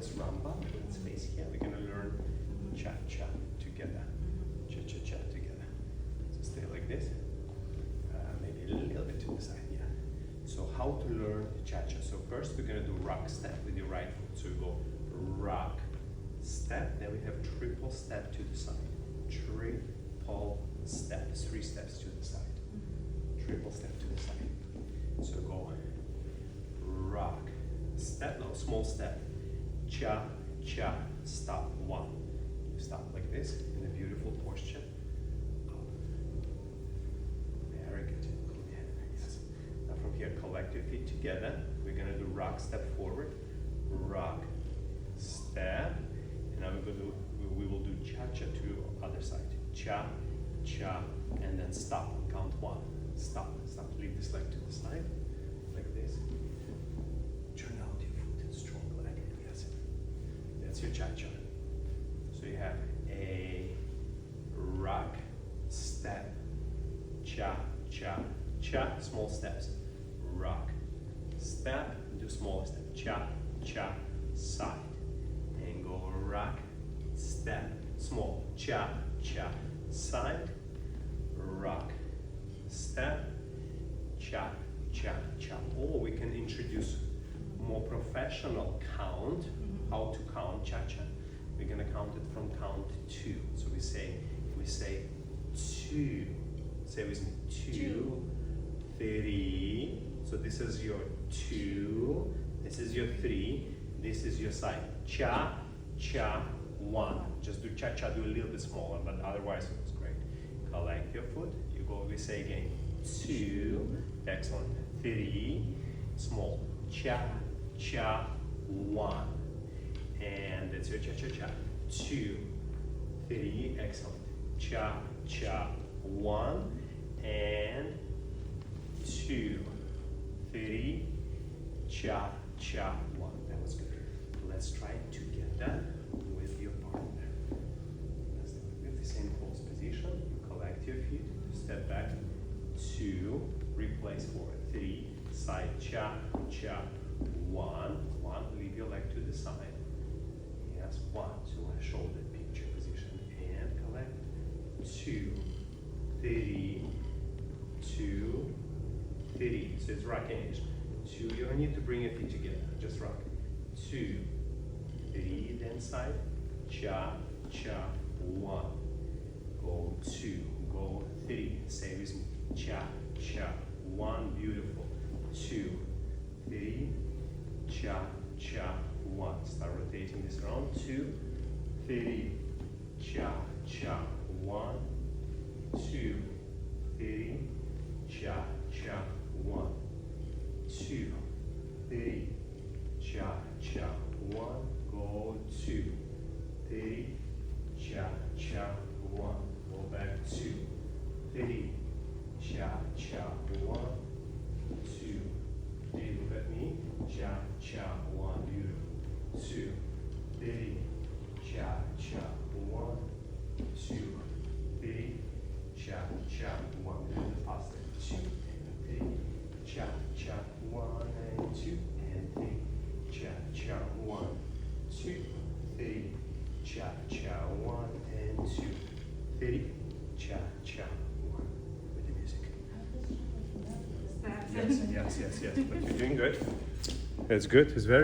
is rumba. Let's face here. We're gonna learn cha-cha together. Cha-cha-cha together. So stay like this. Maybe a little bit to the side, yeah. So how to learn cha-cha? So first we're gonna do rock step with your right foot. So we go rock, step, then we have triple step to the side. Triple step, 3 steps to the side. Triple step to the side. So go rock, step, no, small step. Cha, cha, stop, 1. You stop like this in a beautiful posture. Very good. Yes. Now from here, collect your feet together. We're gonna do rock, step forward. Rock, step, and now we will do cha-cha to other side. Cha, cha, and then stop. Count 1. Stop. Stop. Leave this leg to the side, like this. Turn out your foot and strong leg. Yes. That's your cha-cha. So you have a rock, step, cha, cha, cha. Small steps. Rock, step, do smaller step. Cha, cha, side. And go rock, step, small, cha, cha, side, rock, step, cha, cha, cha. Or we can introduce more professional count, how to count cha-cha. We're gonna count it from count 2. So we say 2. Say with me, 2, 3. So this is your 2, this is your 3, this is your side. Cha, cha, 1. Just do cha-cha, do a little bit smaller, but otherwise it was great. Collect your foot. You go, we say again, 2. Excellent. 3. Small. Cha, cha, 1. And that's your cha-cha-cha. 2, 3. Excellent. Cha, cha, 1. And 2, 3. Cha, cha, 1. That was good. Let's try it together with your partner. Let's do it with the same close position. You collect your feet, step back, 2, replace forward, 3, side, cha, cha, 1, leave your leg to the side. Yes, 1, so a shoulder picture position, and collect, 2, 3, 2, 3. So it's rocking edge. 2, you don't need to bring your feet together, just rock. 2, 3, then side, cha, cha, 1, go 2, go 3, say with me, cha, cha, 1, beautiful, 2, 3, cha, cha, 1, start rotating this around, 2, 3, cha, cha, 1, 2, 3, cha, cha, 1, 2, 3, cha, cha, 1, go 2, 3, cha, cha, 1, go back 2, 3, cha, cha, 1, 2, 3, look at me, cha, cha, 1, beautiful, 2, 3, cha, cha, 1, 2, 3, cha, cha, 1, a little bit faster, 2, 3, cha, cha, 1, and 2, and 3, cha, cha, 1, 2, 3, cha, cha, 1, and 2, 3, cha, cha, 1. With the music. Yes, but you're doing good. It's good. It's very